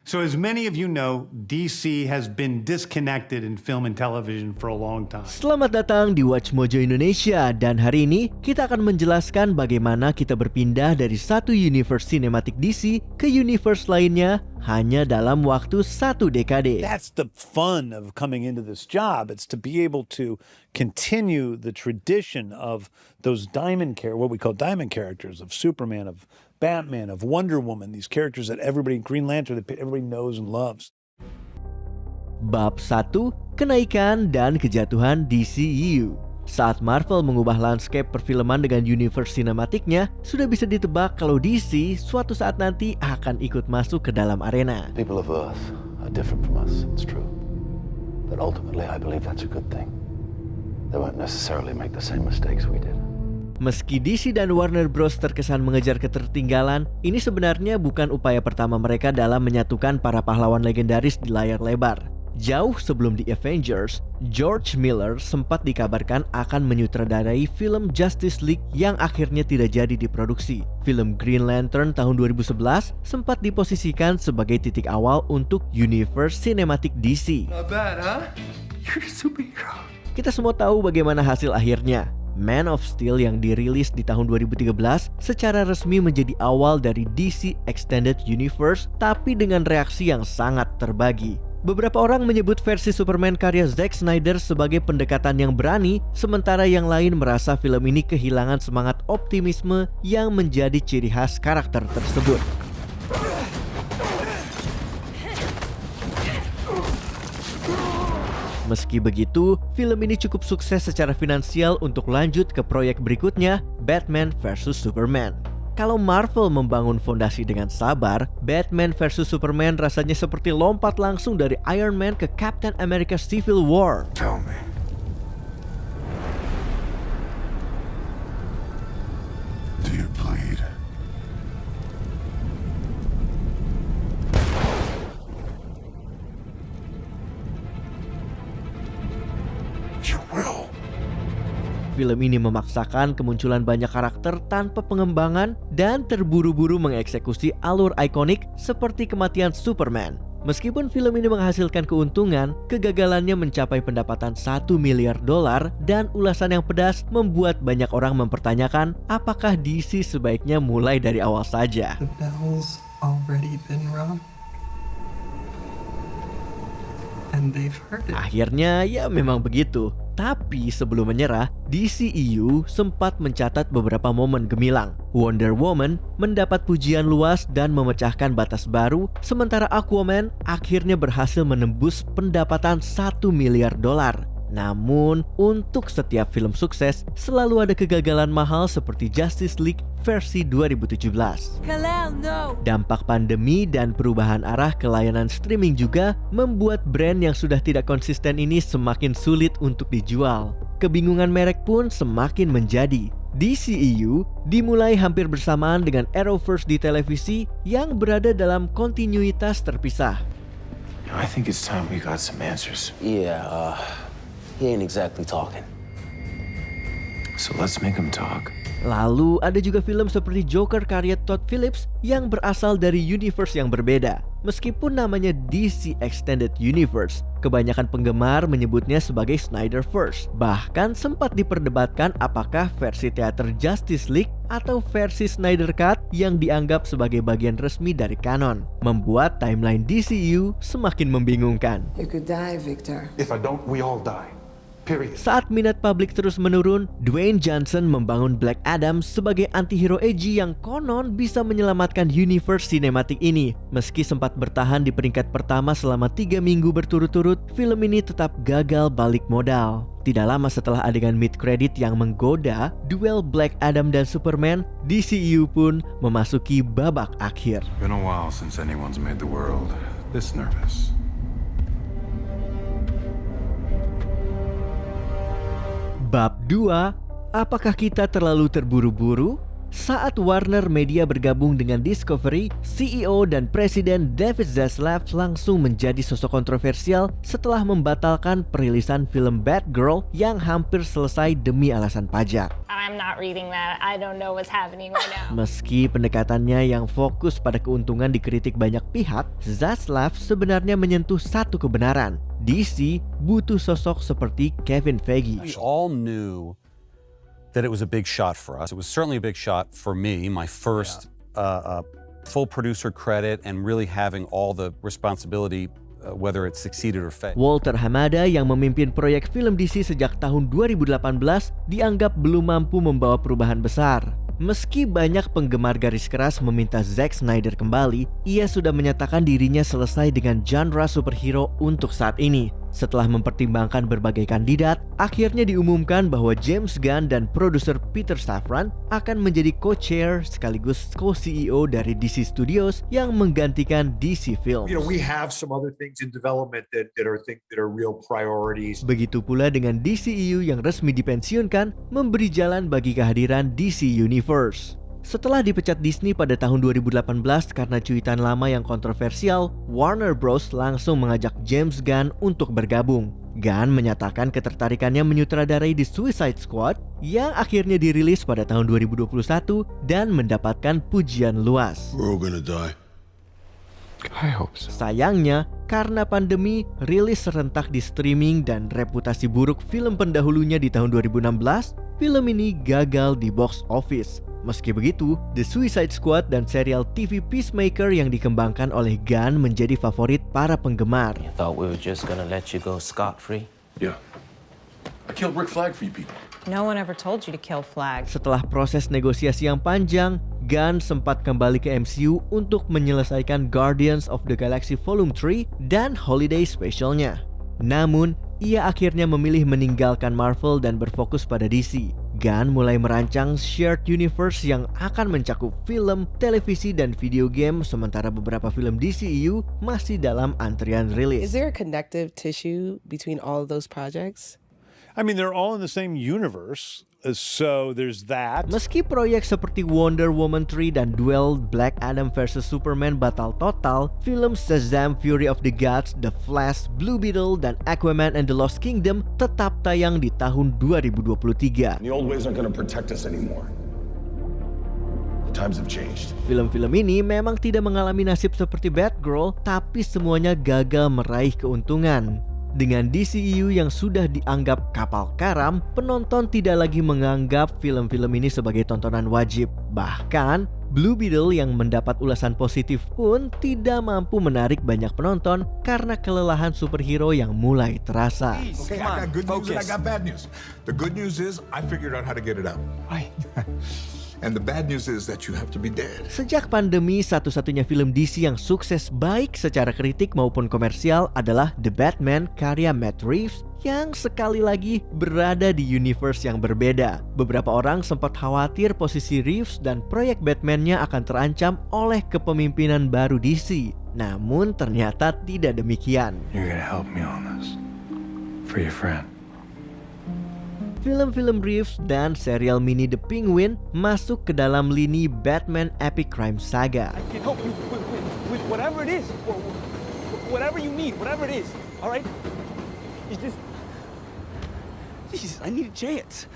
So as many of you know, DC has been disconnected in film and television for a long time. Selamat datang di Watch Mojo Indonesia, dan hari ini kita akan menjelaskan bagaimana kita berpindah dari satu universe sinematik DC ke universe lainnya hanya dalam waktu satu dekade. That's the fun of coming into this job. It's to be able to continue the tradition of those what we call diamond characters, of Superman, of Batman, of Wonder Woman, these characters that Green Lantern, that everybody knows and loves. Bab 1. Kenaikan dan kejatuhan DCEU. Saat Marvel mengubah landscape perfilman dengan universe sinematiknya, sudah bisa ditebak kalau DC suatu saat nanti akan ikut masuk ke dalam arena. People of Earth are different from us, it's true. But ultimately I believe that's a good thing. They won't necessarily make the same mistakes we did. Meski DC dan Warner Bros terkesan mengejar ketertinggalan, ini sebenarnya bukan upaya pertama mereka dalam menyatukan para pahlawan legendaris di layar lebar. Jauh sebelum The Avengers, George Miller sempat dikabarkan akan menyutradarai film Justice League yang akhirnya tidak jadi diproduksi. Film Green Lantern tahun 2011 sempat diposisikan sebagai titik awal untuk Universe Cinematic DC. Not bad, huh? You're a superhero. Kita semua tahu bagaimana hasil akhirnya. Man of Steel yang dirilis di tahun 2013 secara resmi menjadi awal dari DC Extended Universe, tapi dengan reaksi yang sangat terbagi. Beberapa orang menyebut versi Superman karya Zack Snyder sebagai pendekatan yang berani, sementara yang lain merasa film ini kehilangan semangat optimisme yang menjadi ciri khas karakter tersebut. Meski begitu, film ini cukup sukses secara finansial untuk lanjut ke proyek berikutnya, Batman vs Superman. Kalau Marvel membangun fondasi dengan sabar, Batman vs Superman rasanya seperti lompat langsung dari Iron Man ke Captain America Civil War. Tell me. Do you bleed? You will. Film ini memaksakan kemunculan banyak karakter tanpa pengembangan dan terburu-buru mengeksekusi alur ikonik seperti kematian Superman. Meskipun film ini menghasilkan keuntungan, kegagalannya mencapai pendapatan $1 miliar dan ulasan yang pedas membuat banyak orang mempertanyakan apakah DC sebaiknya mulai dari awal saja. The bell's already been rung. And they've heard it. Akhirnya ya memang begitu. Tapi sebelum menyerah, DCEU sempat mencatat beberapa momen gemilang. Wonder Woman mendapat pujian luas dan memecahkan batas baru, sementara Aquaman akhirnya berhasil menembus pendapatan $1 miliar. Namun, untuk setiap film sukses, selalu ada kegagalan mahal seperti Justice League versi 2017. Dampak pandemi dan perubahan arah ke layanan streaming juga membuat brand yang sudah tidak konsisten ini semakin sulit untuk dijual. Kebingungan merek pun semakin menjadi. DCEU dimulai hampir bersamaan dengan Arrowverse di televisi yang berada dalam kontinuitas terpisah. I think it's time we got some answers. Yeah, he ain't exactly talking. So let's make him talk. Lalu ada juga film seperti Joker karya Todd Phillips yang berasal dari universe yang berbeda. Meskipun namanya DC Extended Universe, kebanyakan penggemar menyebutnya sebagai Snyderverse. Bahkan sempat diperdebatkan apakah versi teater Justice League atau versi Snyder Cut yang dianggap sebagai bagian resmi dari kanon, membuat timeline DCU semakin membingungkan. You could die, Victor. If I don't, we all die. Period. Saat minat publik terus menurun, Dwayne Johnson membangun Black Adam sebagai antihero edgy yang konon bisa menyelamatkan universe sinematik ini. Meski sempat bertahan di peringkat pertama selama 3 minggu berturut-turut, film ini tetap gagal balik modal. Tidak lama setelah adegan mid-credit yang menggoda duel Black Adam dan Superman, DCEU pun memasuki babak akhir. Been a while since anyone's made the world this nervous. Bab 2, apakah kita terlalu terburu-buru? Saat Warner Media bergabung dengan Discovery, CEO dan Presiden David Zaslav langsung menjadi sosok kontroversial setelah membatalkan perilisan film Batgirl yang hampir selesai demi alasan pajak. I'm not reading that. I don't know what's happening right now. Meski pendekatannya yang fokus pada keuntungan dikritik banyak pihak, Zaslav sebenarnya menyentuh satu kebenaran. DC butuh sosok seperti Kevin Feige. We all knew that it was a big shot for us. It was certainly a big shot for me, my first full producer credit and really having all the responsibility whether it succeeded or failed. Walter Hamada yang memimpin proyek film DC sejak tahun 2018 dianggap belum mampu membawa perubahan besar. Meski banyak penggemar garis keras meminta Zack Snyder kembali, ia sudah menyatakan dirinya selesai dengan genre superhero untuk saat ini. Setelah mempertimbangkan berbagai kandidat, akhirnya diumumkan bahwa James Gunn dan produser Peter Safran akan menjadi co-chair sekaligus co-CEO dari DC Studios yang menggantikan DC Films. You know, we have some other things in development that are real priorities. Begitu pula dengan DCEU yang resmi dipensiunkan, memberi jalan bagi kehadiran DC Universe. Setelah dipecat Disney pada tahun 2018 karena cuitan lama yang kontroversial, Warner Bros. Langsung mengajak James Gunn untuk bergabung. Gunn menyatakan ketertarikannya menyutradarai The Suicide Squad yang akhirnya dirilis pada tahun 2021 dan mendapatkan pujian luas. We're all gonna die. I hope so. Sayangnya, karena pandemi, rilis serentak di streaming dan reputasi buruk film pendahulunya di tahun 2016, film ini gagal di box office. Meski begitu, The Suicide Squad dan serial TV Peacemaker yang dikembangkan oleh Gunn menjadi favorit para penggemar. You thought we were just gonna let you go scot-free? Yeah. I killed Rick Flag for you people. No one ever told you to kill Flag. Setelah proses negosiasi yang panjang, Gunn sempat kembali ke MCU untuk menyelesaikan Guardians of the Galaxy Volume 3 dan Holiday Specialnya. Namun, ia akhirnya memilih meninggalkan Marvel dan berfokus pada DC. Gunn mulai merancang shared universe yang akan mencakup film, televisi, dan video game, sementara beberapa film DCEU masih dalam antrian rilis. Is there a connective tissue between all of those projects? I mean, they're all in the same universe, so there's that. Meski proyek seperti Wonder Woman 3 dan duel Black Adam vs Superman batal total, film Shazam! Fury of the Gods, The Flash, Blue Beetle, dan Aquaman and the Lost Kingdom tetap tayang di tahun 2023. The old ways aren't gonna protect us anymore. The times have changed. Film-film ini memang tidak mengalami nasib seperti Batgirl, tapi semuanya gagal meraih keuntungan. Dengan DCEU yang sudah dianggap kapal karam, penonton tidak lagi menganggap film-film ini sebagai tontonan wajib. Bahkan, Blue Beetle yang mendapat ulasan positif pun tidak mampu menarik banyak penonton karena kelelahan superhero yang mulai terasa. Okay, I got good news and I got bad news. The good news is I figured out how to get it out. Right. And the bad news is that you have to be dead. Sejak pandemi, satu-satunya film DC yang sukses baik secara kritik maupun komersial adalah The Batman karya Matt Reeves yang sekali lagi berada di universe yang berbeda. Beberapa orang sempat khawatir posisi Reeves dan proyek Batman-nya akan terancam oleh kepemimpinan baru DC. Namun ternyata tidak demikian. You're gonna help me on this. For your friend. Film-film Reeves dan serial mini The Penguin masuk ke dalam lini Batman Epic Crime Saga. I can help you with whatever it is, whatever you need, whatever it is. All right? It's just, Jesus, I need a chance.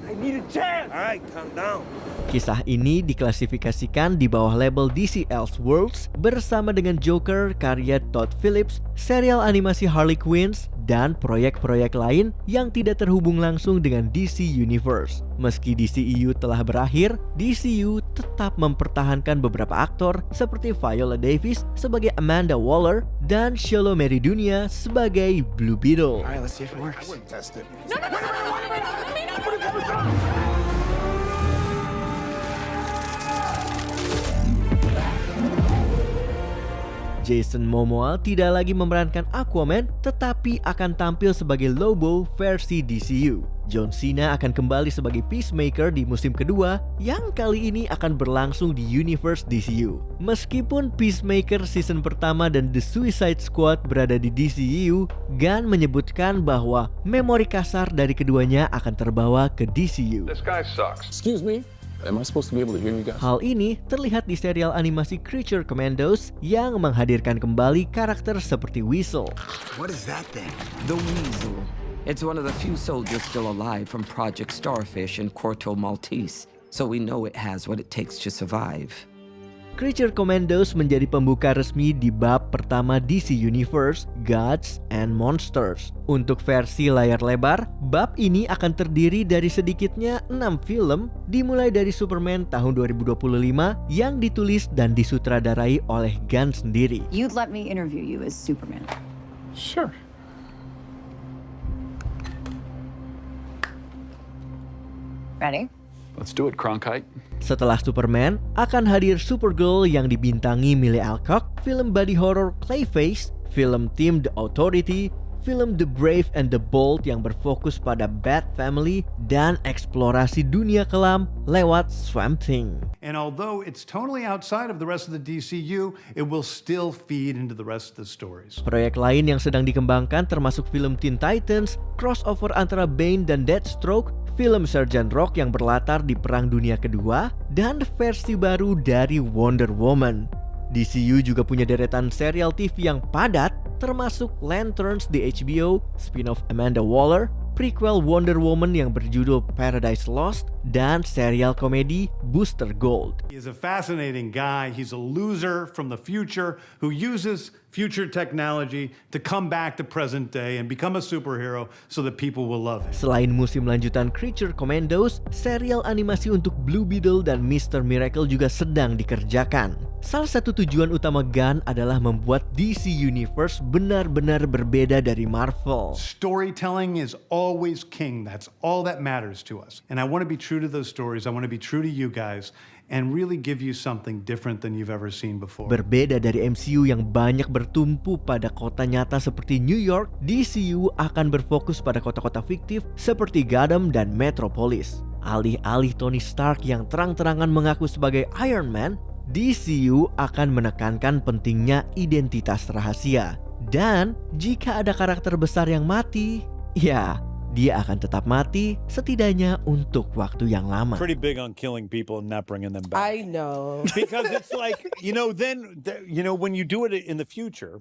I need a chance. All right, calm down. Kisah ini diklasifikasikan di bawah label DC Elseworlds bersama dengan Joker karya Todd Phillips, serial animasi Harley Quinn, dan proyek-proyek lain yang tidak terhubung langsung dengan DC Universe. Meski DCEU telah berakhir, DCU tetap mempertahankan beberapa aktor seperti Viola Davis sebagai Amanda Waller dan Shiloh Mary Dunya sebagai Blue Beetle. All right, let's see if it works. I wouldn't test it. Jason Momoa tidak lagi memerankan Aquaman, tetapi akan tampil sebagai Lobo versi DCU. John Cena akan kembali sebagai Peacemaker di musim kedua yang kali ini akan berlangsung di universe DCU. Meskipun Peacemaker season pertama dan The Suicide Squad berada di DCU, Gunn menyebutkan bahwa memori kasar dari keduanya akan terbawa ke DCU. This guy sucks. Excuse me? Am I supposed to be able to hear you guys? Hal ini terlihat di serial animasi Creature Commandos yang menghadirkan kembali karakter seperti Weasel. What is that thing? The Weasel. It's one of the few soldiers still alive from Project Starfish in Corto Maltese, so we know it has what it takes to survive. Creature Commandos menjadi pembuka resmi di bab pertama DC Universe, Gods and Monsters. Untuk versi layar lebar, bab ini akan terdiri dari sedikitnya 6 film, dimulai dari Superman tahun 2025 yang ditulis dan disutradarai oleh Gunn sendiri. You'd let me interview you as Superman. Sure. Ready? Let's do it, Cronkite. Setelah Superman, akan hadir Supergirl yang dibintangi Millie Alcock, film body horror Clayface, film Team The Authority, film The Brave and the Bold yang berfokus pada Bat Family, dan eksplorasi dunia kelam lewat Swamp Thing. And although it's totally outside of the rest of the DCU, it will still feed into the rest of the stories. Proyek lain yang sedang dikembangkan termasuk film Teen Titans, crossover antara Bane dan Deathstroke, film Sergeant Rock yang berlatar di Perang Dunia Kedua, dan versi baru dari Wonder Woman. DCU juga punya deretan serial TV yang padat, termasuk Lanterns di HBO, spin-off Amanda Waller, prequel Wonder Woman yang berjudul Paradise Lost, dan serial komedi Booster Gold. He is a fascinating guy. He's a loser from the future who uses future technology to come back to present day and become a superhero so that people will love him. Selain musim lanjutan Creature Commandos, serial animasi untuk Blue Beetle dan Mr. Miracle juga sedang dikerjakan. Salah satu tujuan utama Gunn adalah membuat DC Universe benar-benar berbeda dari Marvel. Storytelling is always king. That's all that matters to us. And I want to be true to those stories. I want to be true to you guys and really give you something different than you've ever seen before. Berbeda dari MCU yang banyak bertumpu pada kota nyata seperti New York, DCU akan berfokus pada kota-kota fiktif seperti Gotham dan Metropolis. Alih-alih Tony Stark yang terang-terangan mengaku sebagai Iron Man, DCU akan menekankan pentingnya identitas rahasia. Dan jika ada karakter besar yang mati, ya, dia akan tetap mati setidaknya untuk waktu yang lama. Pretty big on killing people and not bringing them back. I know. Because it's like, when you do it in the future,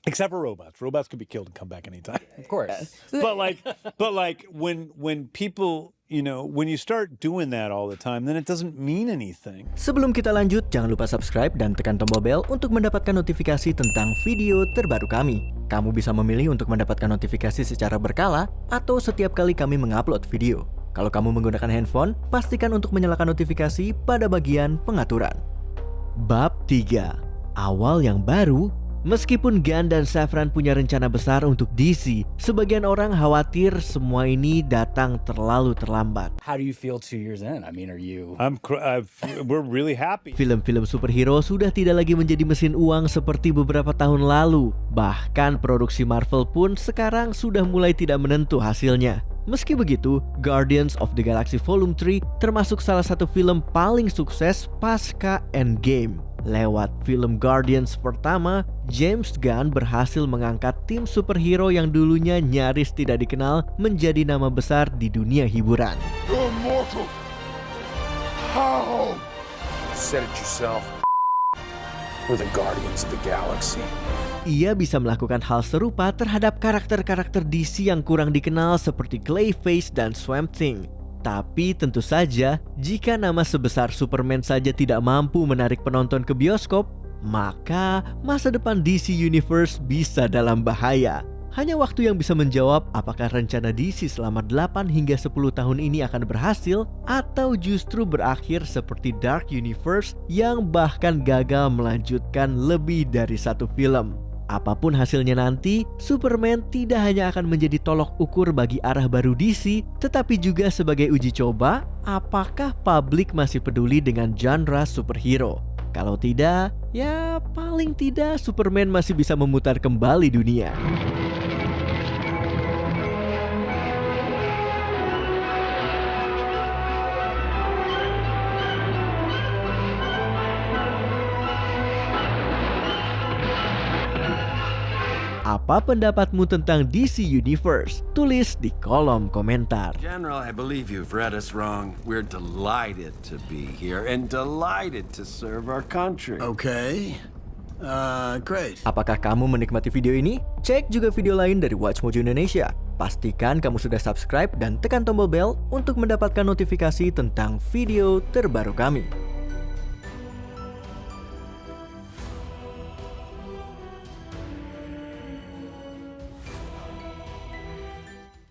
except for robots. Robots could be killed and come back anytime. Of course. But when people, when you start doing that all the time, then it doesn't mean anything. Sebelum kita lanjut, jangan lupa subscribe dan tekan tombol bel untuk mendapatkan notifikasi tentang video terbaru kami. Kamu bisa memilih untuk mendapatkan notifikasi secara berkala atau setiap kali kami mengupload video. Kalau kamu menggunakan handphone, pastikan untuk menyalakan notifikasi pada bagian pengaturan. Bab 3. Awal yang baru. Meskipun Gunn dan Safran punya rencana besar untuk DC, sebagian orang khawatir semua ini datang terlalu terlambat. How do you feel 2 years in? I mean, We're really happy. Film-film superhero sudah tidak lagi menjadi mesin uang seperti beberapa tahun lalu. Bahkan produksi Marvel pun sekarang sudah mulai tidak menentu hasilnya. Meski begitu, Guardians of the Galaxy Volume 3 termasuk salah satu film paling sukses pasca Endgame. Lewat film Guardians pertama, James Gunn berhasil mengangkat tim superhero yang dulunya nyaris tidak dikenal menjadi nama besar di dunia hiburan. You're immortal. How? You said it yourself. We're the Guardians of the Galaxy. Ia bisa melakukan hal serupa terhadap karakter-karakter DC yang kurang dikenal seperti Clayface dan Swamp Thing. Tapi tentu saja, jika nama sebesar Superman saja tidak mampu menarik penonton ke bioskop, maka masa depan DC Universe bisa dalam bahaya. Hanya waktu yang bisa menjawab apakah rencana DC selama 8 hingga 10 tahun ini akan berhasil atau justru berakhir seperti Dark Universe yang bahkan gagal melanjutkan lebih dari satu film. Apapun hasilnya nanti, Superman tidak hanya akan menjadi tolok ukur bagi arah baru DC, tetapi juga sebagai uji coba apakah publik masih peduli dengan genre superhero. Kalau tidak, ya paling tidak Superman masih bisa memutar kembali dunia. Apa pendapatmu tentang DC Universe? Tulis di kolom komentar. General, I believe you've read us wrong. We're delighted to be here and delighted to serve our country. Okay. Great. Apakah kamu menikmati video ini? Cek juga video lain dari Watch Mojo Indonesia. Pastikan kamu sudah subscribe dan tekan tombol bel untuk mendapatkan notifikasi tentang video terbaru kami.